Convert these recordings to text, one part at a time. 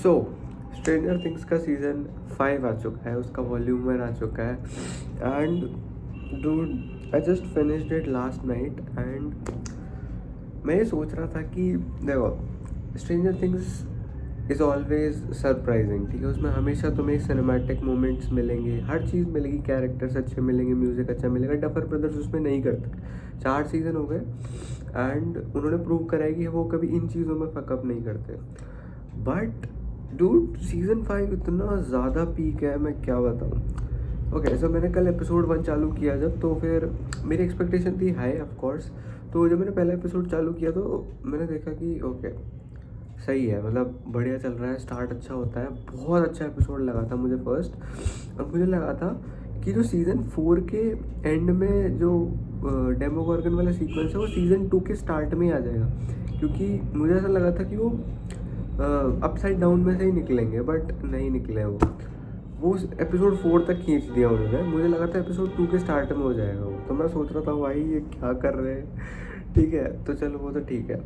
सो stranger things का season 5 आ चुका है, उसका वॉल्यूम 1 आ चुका है and dude I just finished it last night and मैं ये सोच रहा था कि देखो stranger things is always surprising, ठीक है। उसमें हमेशा तुम्हें सिनेमैटिक मोमेंट्स मिलेंगे, हर चीज़ मिलेगी, कैरेक्टर्स अच्छे मिलेंगे, म्यूज़िक अच्छा मिलेगा। डफर ब्रदर्स उसमें नहीं करते। 4 सीज़न हो गए एंड उन्होंने प्रूव करा है कि वो कभी इन चीज़ों में फकअप नहीं करते। बट डूड सीज़न 5 इतना ज़्यादा पीक है, मैं क्या बताऊँ। ओके सो मैंने कल एपिसोड 1 चालू किया जब, तो फिर मेरी एक्सपेक्टेशन थी हाई ऑफ कोर्स। तो जब मैंने पहला एपिसोड चालू किया तो मैंने देखा कि ओके सही है, मतलब बढ़िया चल रहा है, स्टार्ट अच्छा होता है। बहुत अच्छा एपिसोड लगा था मुझे फर्स्ट। और मुझे लगा था कि जो सीज़न 4 के एंड में जो डेमोगॉर्गन वाला सीक्वेंस है वो सीज़न 2 के स्टार्ट में ही आ जाएगा, क्योंकि मुझे ऐसा लगा था कि वो अपसाइड डाउन में से ही निकलेंगे, बट नहीं निकले वो एपिसोड 4 तक खींच दिया उन्होंने। मुझे लगा था एपिसोड 2 के स्टार्ट में हो जाएगा वो, तो मैं सोच रहा था भाई ये क्या कर रहे हैं। ठीक है तो चलो वो तो ठीक है।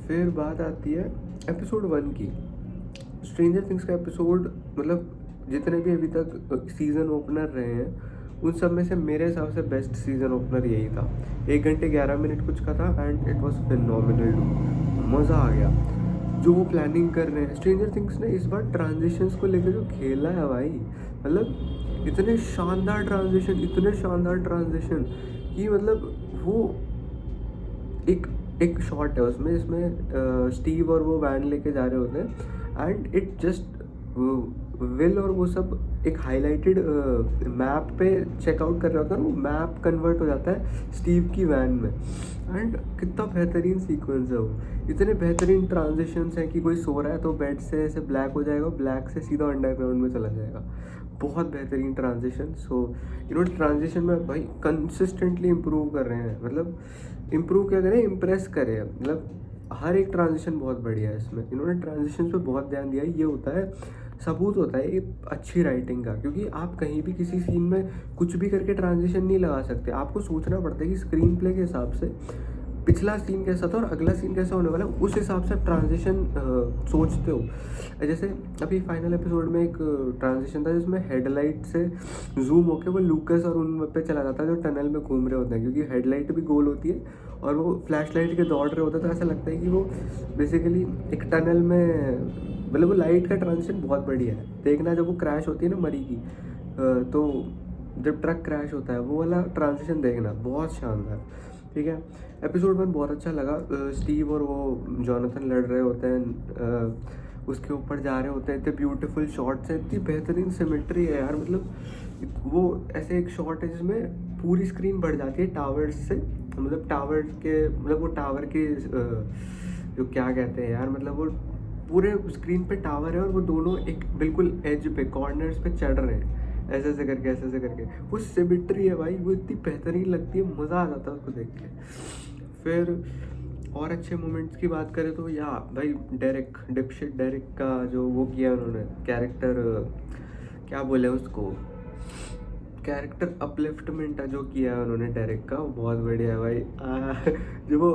फिर बात आती है एपिसोड 1 की। स्ट्रेंजर थिंग्स का एपिसोड, मतलब जितने भी अभी तक सीज़न ओपनर रहे हैं उन सब में से मेरे हिसाब से बेस्ट सीज़न ओपनर यही था। 1 घंटे 11 मिनट कुछ का था एंड इट वॉज फिनोमिनल। मज़ा आ गया जो वो प्लानिंग कर रहे हैं। स्ट्रेंजर थिंग्स ने इस बार ट्रांजिशंस को लेकर जो खेला है भाई, मतलब इतने शानदार ट्रांजिशन कि मतलब वो एक एक शॉट है उसमें जिसमें स्टीव और वो वैन लेके जा रहे होते हैं एंड इट जस्ट विल और वो सब एक हाईलाइटेड मैप पे चेकआउट कर रहा होता है, वो मैप कन्वर्ट हो जाता है स्टीव की वैन में। एंड कितना बेहतरीन सीक्वेंस है वो। इतने बेहतरीन ट्रांजिशंस हैं कि कोई सो रहा है तो बेड से ऐसे ब्लैक हो जाएगा, ब्लैक से सीधा अंडरग्राउंड में चला जाएगा। बहुत बेहतरीन ट्रांजिशन। सो इन्होंने ट्रांजिशन में भाई कंसिस्टेंटली इम्प्रूव कर रहे हैं, मतलब इम्प्रूव क्या करें, इम्प्रेस करें, मतलब हर एक ट्रांजिशन बहुत बढ़िया है इसमें। इन्होंने ट्रांजिशन पे बहुत ध्यान दिया है। ये होता है सबूत होता है एक अच्छी राइटिंग का, क्योंकि आप कहीं भी किसी सीन में कुछ भी करके ट्रांजिशन नहीं लगा सकते। आपको सोचना पड़ता है कि स्क्रीन प्ले के हिसाब से पिछला सीन कैसा था और अगला सीन कैसा होने वाला है, उस हिसाब से आप ट्रांजिशन सोचते हो। जैसे अभी फाइनल एपिसोड में एक ट्रांजिशन था जिसमें हेडलाइट से जूम होके वो लूकस और उन पे चला जाता है जो टनल में घूम रहे होते हैं, क्योंकि हेडलाइट भी गोल होती है और वो फ्लैश लाइट के दौड़ रहे होते हैं, तो ऐसा लगता है कि वो बेसिकली एक टनल में, मतलब वो लाइट का ट्रांजिशन बहुत बढ़िया है। देखना जब वो क्रैश होती है ना मरी की, तो जब ट्रक क्रैश होता है वो वाला ट्रांजिशन देखना, बहुत शानदार। ठीक है एपिसोड 1 बहुत अच्छा लगा। स्टीव और वो जॉनथन लड़ रहे होते हैं, उसके ऊपर जा रहे होते हैं, इतने ब्यूटीफुल शॉट्स हैं, इतनी बेहतरीन सिमेट्री है यार। मतलब वो ऐसे एक शॉट है जिसमें पूरी स्क्रीन बढ़ जाती है टावर्स से, मतलब टावर के, मतलब वो टावर के जो क्या कहते हैं यार, मतलब वो पूरे स्क्रीन पे टावर है और वो दोनों एक बिल्कुल एज पे कॉर्नर्स पे चढ़ रहे हैं, ऐसे ऐसे करके। वो सिमेट्री है भाई, वो इतनी बेहतरीन लगती है, मज़ा आ जाता है उसको देख के। फिर और अच्छे मोमेंट्स की बात करें तो या भाई डेरिक डिपशिट डेरिक का जो वो किया उन्होंने कैरेक्टर, क्या बोले उसको, कैरेक्टर अपलिफ्टमेंट है जो किया है उन्होंने डेरिक का, वो बहुत बढ़िया है भाई। जो वो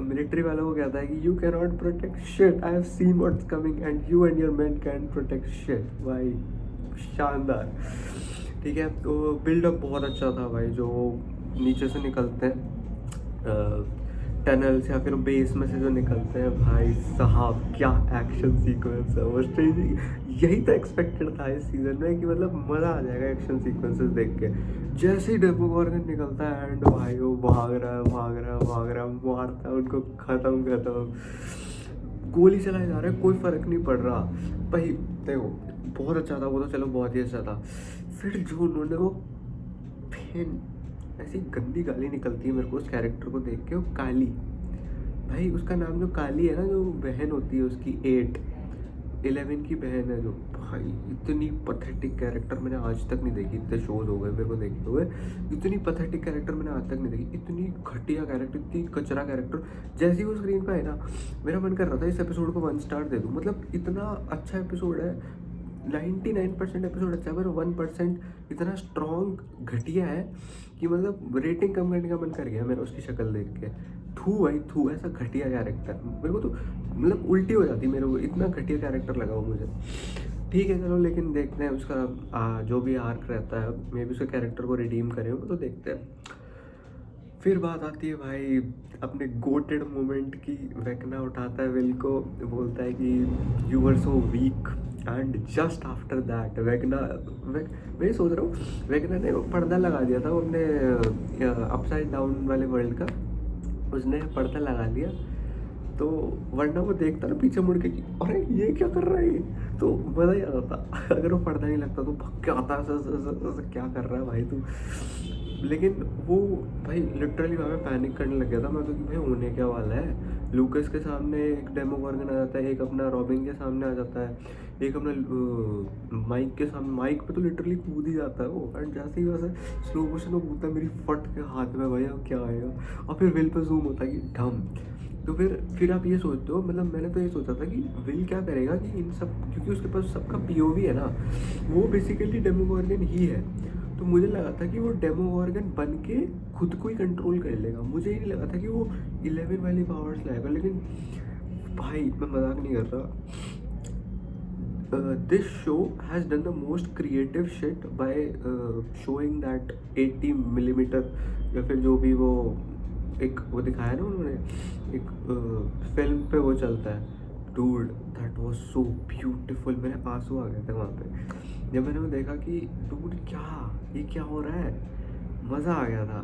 मिलिट्री वालों को कहता है कि you can not protect shit, I have seen what's coming and you and your man can protect shit, भाई शानदार। ठीक है तो बिल्डअप बहुत अच्छा था भाई, जो नीचे से निकलते हैं टनल्स या फिर बेस में से जो निकलते हैं, भाई साहब क्या एक्शन सीक्वेंस है वो। स्ट्रेंज यही तो एक्सपेक्टेड था इस सीज़न में कि मतलब मज़ा आ जाएगा एक्शन सीक्वेंसेस देख के। जैसे ही डेमोगॉर्गन निकलता है एंड भाई वो भाग रहा है, मारता है उनको, ख़त्म गोली चलाए जा रहा है, कोई फ़र्क नहीं पड़ रहा भाई। देखो बहुत अच्छा था वो तो, चलो बहुत ही अच्छा था। फिर जो उन्होंने वो फिर ऐसी गंदी गाली निकलती है मेरे को उस कैरेक्टर को देख के, वो काली, भाई उसका नाम जो काली है ना, जो बहन होती है उसकी 11 की बहन है जो, भाई इतनी पथेटिक कैरेक्टर मैंने आज तक नहीं देखी। इतने शोज हो गए मेरे को देखे हुए, इतनी पथेटिक कैरेक्टर मैंने आज तक नहीं देखी। इतनी घटिया कैरेक्टर, इतनी कचरा कैरेक्टर। जैसे ही वो स्क्रीन पे है ना, मेरा मन कर रहा था इस एपिसोड को 1 स्टार दे दूँ, मतलब इतना अच्छा एपिसोड है। 99% एपिसोड अच्छा है पर 1% इतना स्ट्रॉन्ग घटिया है कि मतलब रेटिंग कम करने का मन कर गया मेरा उसकी शक्ल देख के। थू भाई थू, ऐसा घटिया कैरेक्टर मेरे को तो मतलब उल्टी हो जाती मेरे को, इतना घटिया कैरेक्टर लगा वो मुझे। ठीक है चलो, लेकिन देखते हैं उसका जो भी आर्क रहता है, मे बी उसके कैरेक्टर को रिडीम करे वो तो देखते हैं। फिर बात आती है भाई अपने गोटेड मोमेंट की। वेकना उठाता है विल को, बोलता है कि you are so weak, and just after that वेकना मैं सोच रहा हूँ वेकना ने पर्दा लगा दिया था वो अपने अपसाइड डाउन वाले वर्ल्ड का, उसने पर्दा लगा लिया। तो वरना वो देखता ना पीछे मुड़ के कि अरे ये क्या कर रहा है ये, तो मज़ा ही आ जाता। अगर वो पर्दा नहीं लगता तो भग के आता ऐसा ऐसा ऐसा ऐसा, क्या कर रहा है भाई तू। लेकिन वो भाई लिटरली वहाँ पे पैनिक करने लग गया था मैं तो कि भाई होने क्या वाला है। लूकस के सामने एक डेमोगोर्गन आ जाता है, एक अपना रॉबिन के सामने आ जाता है, एक अपना माइक के सामने, माइक पे तो लिटरली कूद ही जाता है वो, एंड जैसे ही वैसे स्लो मोशन में कूदता है मेरी फट के हाथ में भाई अब क्या आएगा। और फिर विल पे जूम होता है कि ढम। तो फिर आप ये सोचते हो, मतलब मैंने तो ये सोचा था कि विल क्या करेगा कि इन सब, क्योंकि उसके पास सबका पीओवी है ना, वो बेसिकली डेमोगोर्गन ही है। तो मुझे लगा था कि वो डेमोगोर्गन बन के खुद को ही कंट्रोल कर लेगा, मुझे ही नहीं लगा था कि वो 11 वाली पावर्स लाएगा। लेकिन भाई मैं मजाक नहीं कर रहा, this show has done the most creative shit by showing that 80 millimeter, या फिर जो भी वो एक वो दिखाया ना उन्होंने एक फिल्म पे वो चलता है, dude that was so beautiful. मेरे आंसू आ गए थे वहाँ पे जब मैंने वो देखा कि डूड क्या ये क्या हो रहा है, मज़ा आ गया था।